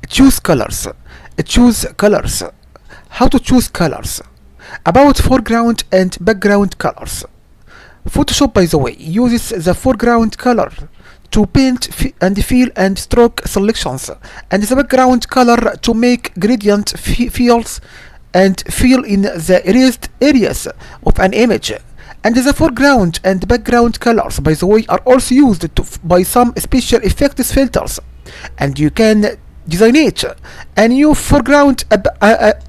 choose colors. Choose colors. How to choose colors? About foreground and background colors. Photoshop, by the way, uses the foreground color to paint and fill and stroke selections, and the background color to make gradient fields and fill in the erased areas of an image. And the foreground and background colors, by the way, are also used by some special effects filters, and you can designate a new foreground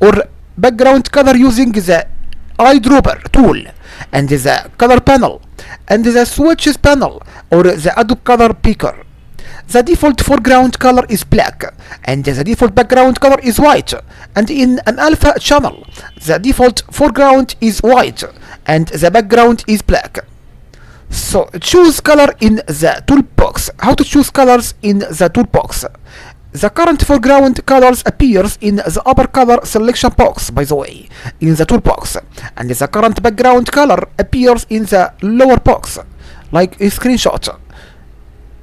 or background color using the Eyedropper tool and the color panel and the swatches panel or the Adobe color picker. The default foreground color is black and the default background color is white, and in an alpha channel the default foreground is white and the background is black. So choose color in the toolbox. How to choose colors in the toolbox? The current foreground colors appears in the upper color selection box, by the way, in the toolbox, and the current background color appears in the lower box, like a screenshot.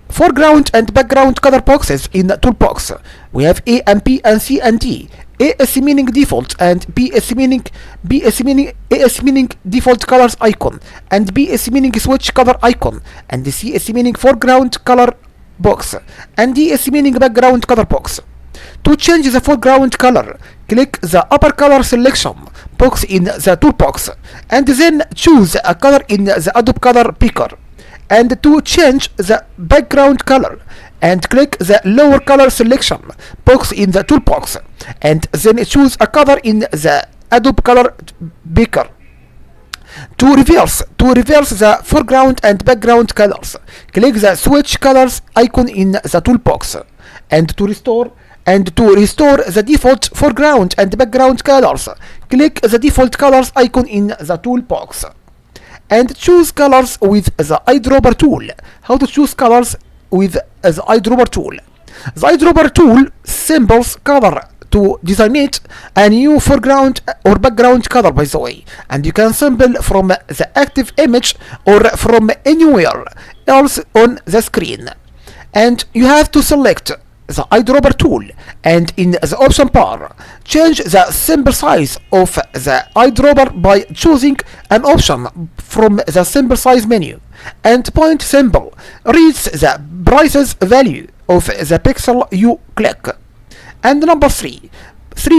Foreground and background color boxes in the toolbox. We have A and B and C and D. A is meaning default and B is meaning default colors icon, and B is meaning switch color icon, and C is meaning foreground color box, and D is meaning background color box. To change the foreground color, click the upper color selection box in the toolbox and then choose a color in the Adobe color picker. And to change the background color, and click the lower color selection box in the toolbox and then choose a color in the Adobe color picker. To reverse the foreground and background colors, click the switch colors icon in the toolbox, and to restore the default foreground and background colors, click the default colors icon in the toolbox, and choose colors with the Eyedropper tool. How to choose colors with the Eyedropper tool? The Eyedropper tool samples color to designate a new foreground or background color, by the way, and you can sample from the active image or from anywhere else on the screen. And you have to select the Eyedropper tool, and in the option bar change the sample size of the eyedropper by choosing an option from the sample size menu, and point sample reads the prices value of the pixel you click. And number 3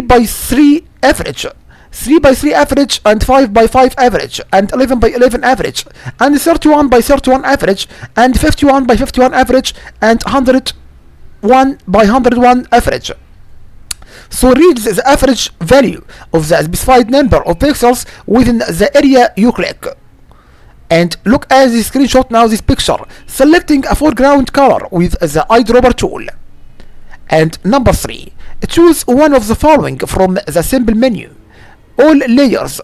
by 3 average, 3 by 3 average, and 5 by 5 average, and 11 by 11 average, and 31 by 31 average, and 51 by 51 average, and 101 by 101 average. So read the average value of the specified number of pixels within the area you click. And look at the screenshot now, this picture, selecting a foreground color with the Eyedropper tool. And number 3, choose one of the following from the sample menu. All layers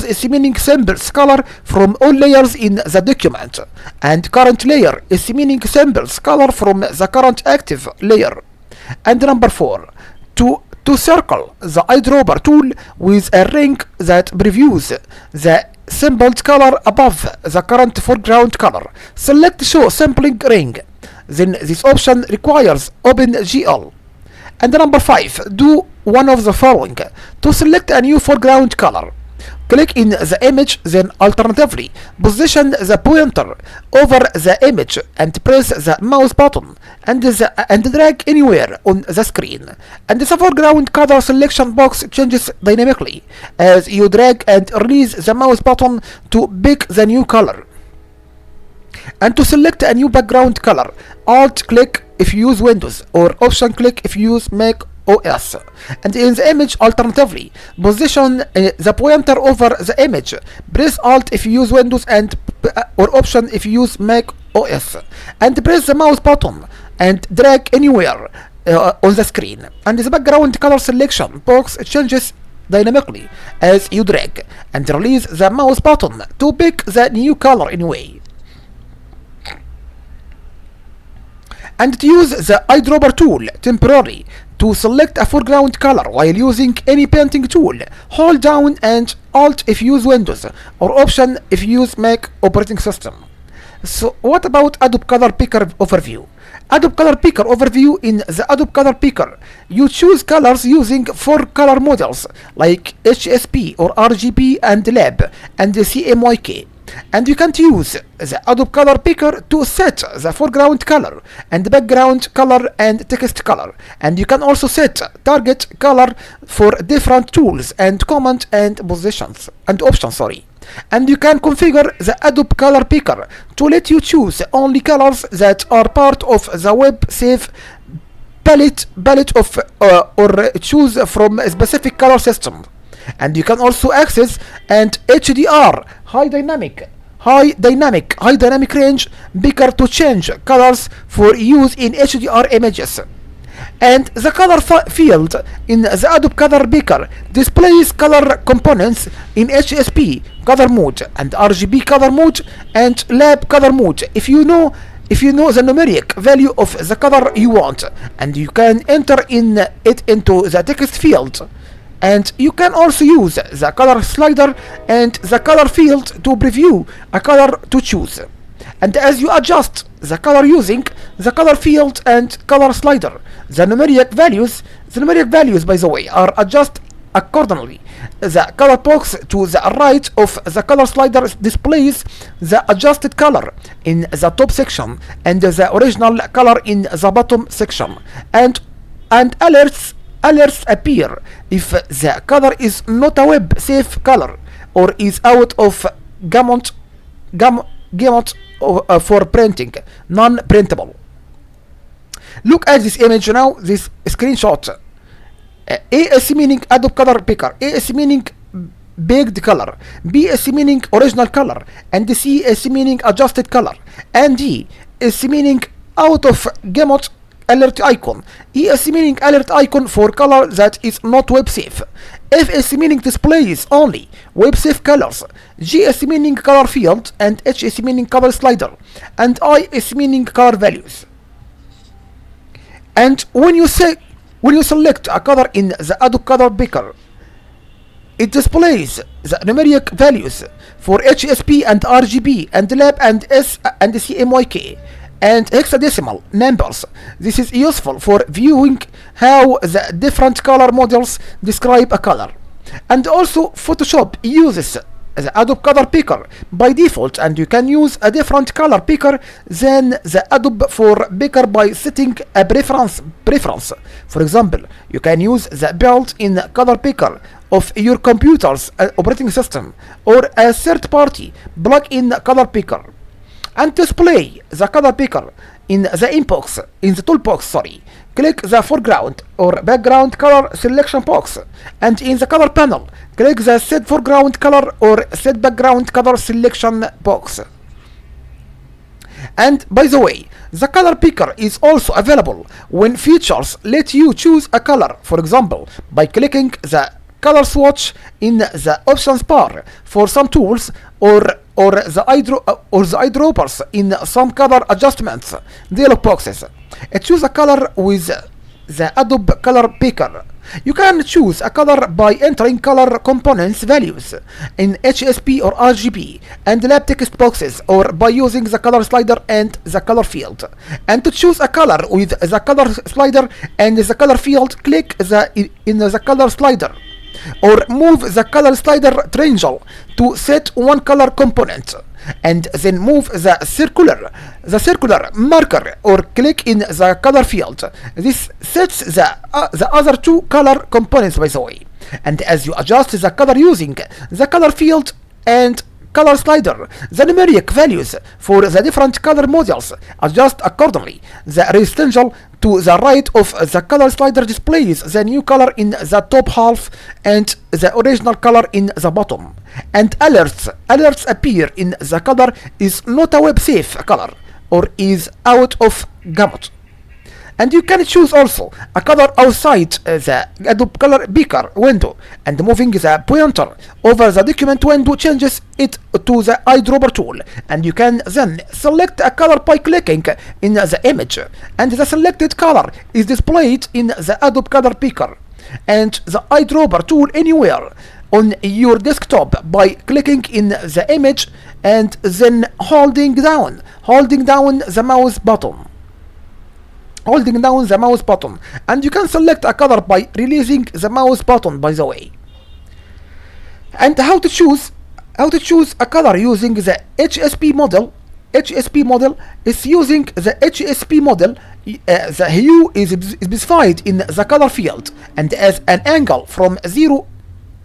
is meaning samples color from all layers in the document, and current layer is meaning samples color from the current active layer. And number 4, to circle the Eyedropper tool with a ring that previews the sampled color above the current foreground color, select show sampling ring. Then this option requires OpenGL. And number 5, do one of the following. To select a new foreground color, click in the image, then alternatively position the pointer over the image and press the mouse button and drag anywhere on the screen. And the foreground color selection box changes dynamically as you drag and release the mouse button to pick the new color. And to select a new background color, Alt click if you use Windows, or Option click if you use Mac OS. And in the image, alternatively position the pointer over the image. Press Alt if you use Windows, and or Option if you use Mac OS, and press the mouse button and drag anywhere on the screen. And the background color selection box changes dynamically as you drag and release the mouse button to pick the new color anyway. And to use the Eyedropper tool temporarily to select a foreground color while using any painting tool, hold down and Alt if you use Windows, or Option if you use Mac operating system. So what about Adobe Color Picker overview? Adobe Color Picker overview. In the Adobe Color Picker, you choose colors using 4 color models like HSP or RGB and lab and the CMYK. And you can use the Adobe Color Picker to set the foreground color and background color and text color. And you can also set target color for different tools and command and positions and options, sorry. And you can configure the Adobe Color Picker to let you choose only colors that are part of the web save palette of or choose from a specific color system. And you can also access an HDR high dynamic range picker to change colors for use in HDR images. And the color field in the Adobe Color Picker displays color components in HSP color mode and RGB color mode and lab color mode if you know the numeric value of the color you want, and you can enter it into the text field. And you can also use the color slider and the color field to preview a color to choose. And as you adjust the color using the color field and color slider, the numeric values by the way are adjusted accordingly. The color box to the right of the color slider displays the adjusted color in the top section and the original color in the bottom section, and alerts appear if the color is not a web safe color or is out of gamut for printing, non-printable. Look at this image now, this screenshot. ASC meaning Adobe Color Picker, ASC meaning baked color, BSC meaning original color, and CSC meaning adjusted color, and DSC meaning out of gamut alert icon, ESC meaning alert icon for color that is not web safe, FSC meaning displays only web safe colors, GSC meaning color field, and HSC meaning color slider, and ISC meaning color values. And when you select a color in the Adobe Color Picker, it displays the numeric values for HSP and RGB and lab and S and CMYK and hexadecimal numbers. This is useful for viewing how the different color models describe a color. And also Photoshop uses the Adobe Color Picker by default, and you can use a different color picker than the Adobe for Picker by setting a preference. For example, you can use the built-in color picker of your computer's operating system or a third-party plug-in color picker, and display the color picker in the toolbox. Click the foreground or background color selection box, and in the color panel, click the set foreground color or set background color selection box. And by the way, the color picker is also available when features let you choose a color, for example, by clicking the color swatch in the options bar for some tools, or the eyedroppers in some color adjustments dialog boxes. Choose a color with the Adobe Color Picker. You can choose a color by entering color components values in HSP or RGB and lab text boxes, or by using the color slider and the color field. And to choose a color with the color slider and the color field, click in the color slider, or move the color slider triangle to set one color component, and then move the circular marker or click in the color field. This sets the other two color components, by the way. And as you adjust the color using the color field and color slider, the numeric values for the different color models adjust accordingly. The rectangle to the right of the color slider displays the new color in the top half and the original color in the bottom. And alerts appear in the color is not a web safe color or is out of gamut. And you can choose also a color outside the Adobe Color Picker window, and moving the pointer over the document window changes it to the Eyedropper tool. And you can then select a color by clicking in the image, and the selected color is displayed in the Adobe Color Picker and the Eyedropper tool anywhere on your desktop by clicking in the image and then holding down the mouse button. holding down the mouse button, and you can select a color by releasing the mouse button, by the way. And how to choose a color using the HSP model. HSP model is using the HSP model. The hue is specified in the color field and as an angle from 0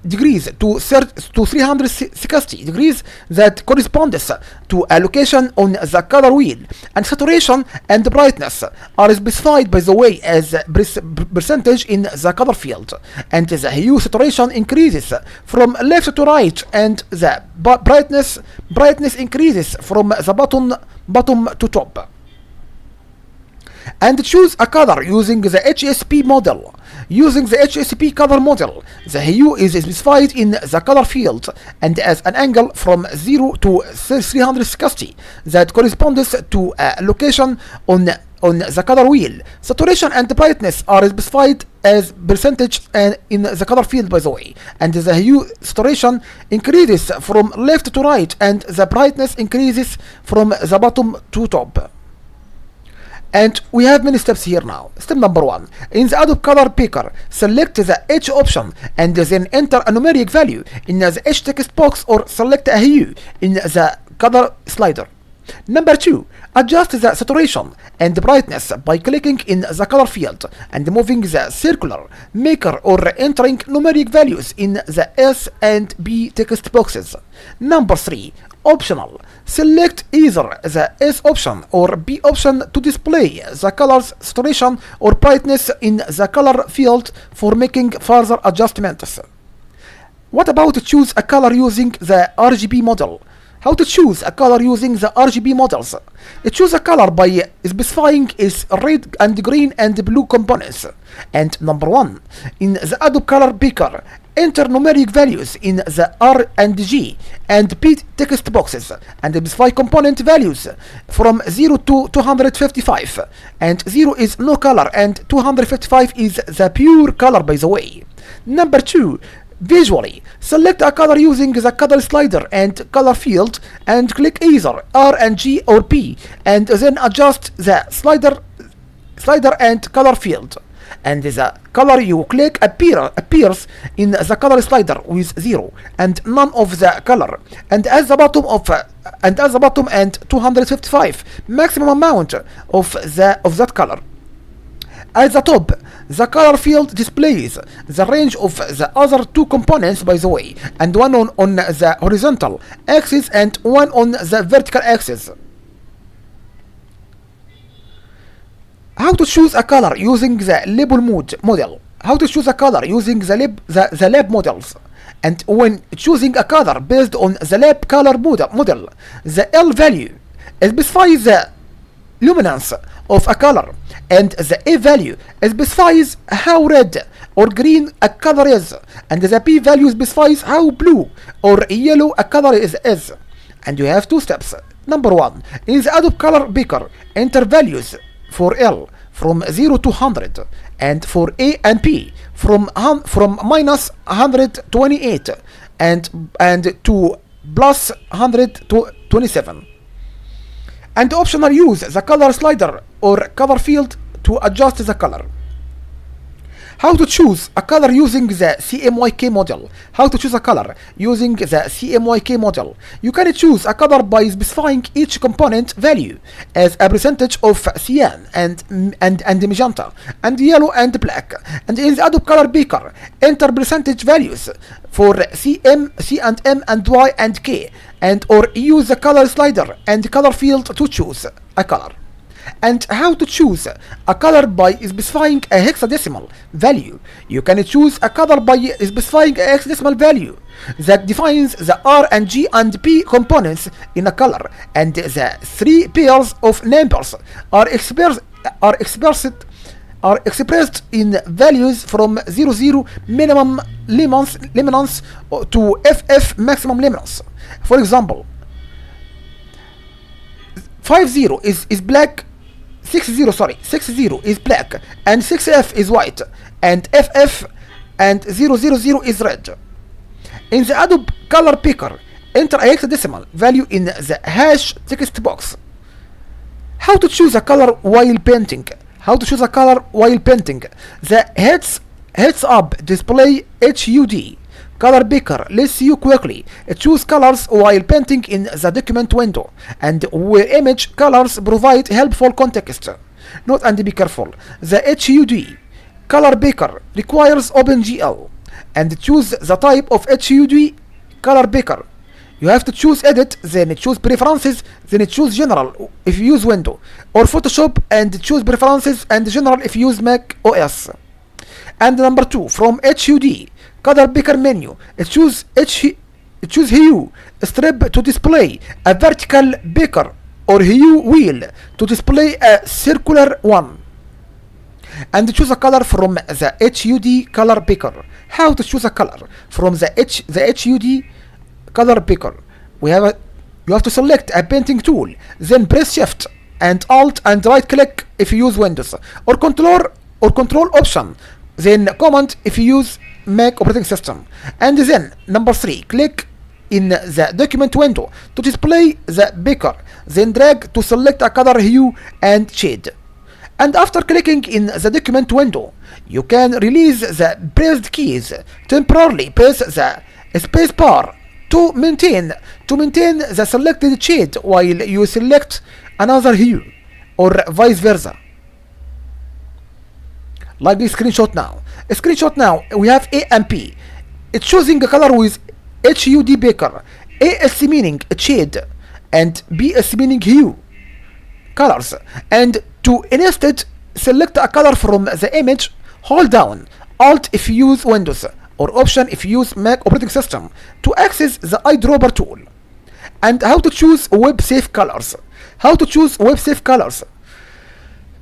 degrees to 360 degrees that corresponds to a location on the color wheel, and saturation and brightness are specified, by the way, as percentage in the color field, and the hue saturation increases from left to right, and the brightness increases from the bottom to top. And choose a color using the HSP model. Using the HSP color model, the hue is specified in the color field and as an angle from 0 to 360 that corresponds to a location on the color wheel. Saturation and brightness are specified as percentage in the color field, by the way, and the hue saturation increases from left to right, and the brightness increases from the bottom to top. And we have many steps here now. Step number 1. In the Adobe Color Picker, select the H option and then enter a numeric value in the H text box, or select a hue in the color slider. Number 2. Adjust the saturation and brightness by clicking in the color field and moving the circular maker, or entering numeric values in the S and B text boxes. Number 3. Optional. Select either the S option or B option to display the color's saturation or brightness in the color field for making further adjustments. What about choose a color using the RGB model? How to choose a color using the RGB models? Choose a color by specifying its red and green and blue components. And number 1, in the Adobe Color Picker, enter numeric values in the R and G and P text boxes and specify component values from 0 to 255, and 0 is no color and 255 is the pure color, by the way. Number 2, visually, select a color using the color slider and color field and click either R and G or P, and then adjust the slider and color field. And the color you click appears in the color slider with 0 and none of the color, and at the bottom and 255 maximum amount of that color. At the top, the color field displays the range of the other two components, by the way, and one on the horizontal axis and one on the vertical axis. How to choose a color using the label model. How to choose a color using the lab models. And when choosing a color based on the lab color model, the L value specifies the luminance of a color, and the A value specifies how red or green a color is, and the P value specifies how blue or yellow a color is. And you have 2 steps. Number 1, in the Adobe Color Picker, enter values for L from 0 to 100, and for A and P from minus 128 and to plus 127. And optional, use the color slider or color field to adjust the color. How to choose a color using the CMYK model. How to choose a color using the CMYK model. You can choose a color by specifying each component value as a percentage of cyan and magenta and yellow and black. And in the Adobe Color Picker, enter percentage values for C and M and Y and K, and or use the color slider and color field to choose a color. And how to choose a color by specifying a hexadecimal value. You can choose a color by specifying a hexadecimal value that defines the R and G and P components in a color, and the 3 pairs of numbers are expressed in values from 00 minimum luminance to FF maximum luminance. For example, 50 is black, 60 is black, and 6F is white, and FF and 000 is red. In the Adobe Color Picker, enter a hexadecimal value in the hash text box. How to choose a color while painting. How to choose a color while painting. The heads up display HUD color picker lets you quickly choose colors while painting in the document window, and where image colors provide helpful context. Note and be careful. The HUD color picker requires OpenGL, and choose the type of HUD color picker. You have to choose edit, then choose preferences, then choose general if you use Windows, or Photoshop and choose preferences and general if you use Mac OS. And number 2, from HUD color picker menu, choose hue strip to display a vertical picker, or hue wheel to display a circular one. And choose a color from the HUD color picker. How to choose a color from the HUD color picker? You have to select a painting tool, then press Shift and Alt and right click if you use Windows, or Control Option, then Command if you use Mac operating system. And then number 3, click in the document window to display the picker, then drag to select a color hue and shade. And after clicking in the document window, you can release the pressed keys. Temporarily press the space bar to maintain the selected shade while you select another hue, or vice versa. Like this screenshot now. We have A and P. It's choosing a color with HUD picker. A is meaning shade, and B is meaning hue colors. And to instead select a color from the image, hold down Alt if you use Windows, or Option if you use Mac operating system, to access the Eyedropper tool. And how to choose web safe colors.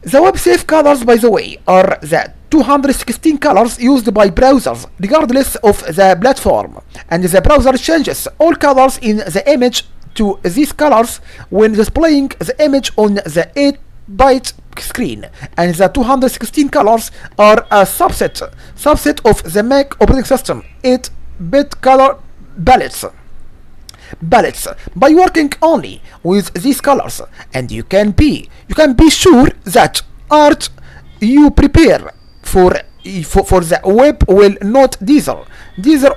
The web safe colors, by the way, are the 216 colors used by browsers regardless of the platform, and the browser changes all colors in the image to these colors when displaying the image on the 8-byte screen, and the 216 colors are a subset of the Mac operating system 8-bit color palettes. By working only with these colors, and you can be sure that art you prepare for the web will not differ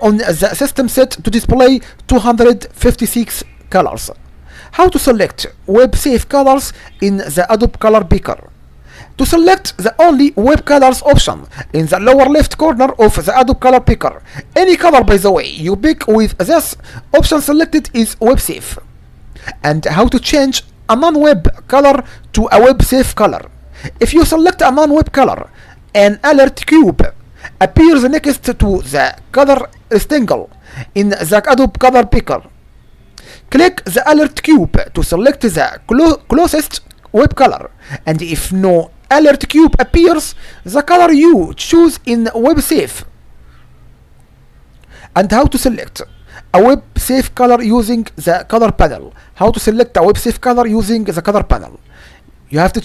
on the system set to display 256 colors. How to select web safe colors in the Adobe Color Picker. To select the only web colors option in the lower left corner of the Adobe Color Picker. Any color, by the way, you pick with this option selected is web safe. And how to change a non-web color to a web safe color. If you select a non-web color, an alert cube appears next to the color rectangle in the Adobe Color Picker. Click the alert cube to select the closest web color, and if no alert cube appears, the color you choose in web safe. And how to select a web safe color using the color panel. You have to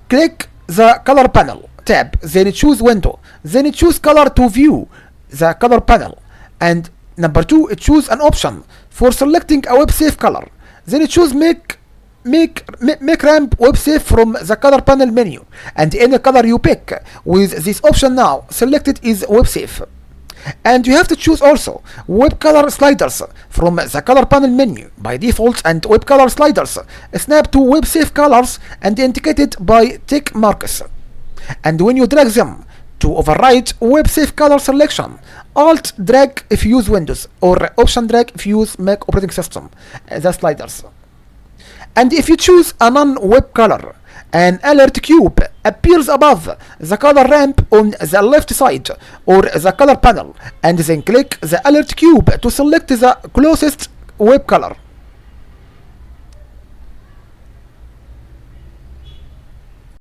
click the color panel tab, then choose window, then choose color to view the color panel, and number 2, choose an option for selecting a web safe color, then choose make ramp web safe from the color panel menu, and any color you pick with this option now selected is web safe. And you have to choose also web color sliders from the color panel menu by default, and web color sliders snap to web safe colors and indicated by tick marks. And when you drag them to override web safe color selection, Alt drag if you use Windows, or Option drag if you use Mac operating system, the sliders. And if you choose a non-web color, an alert cube appears above the color ramp on the left side or the color panel, and then click the alert cube to select the closest web color.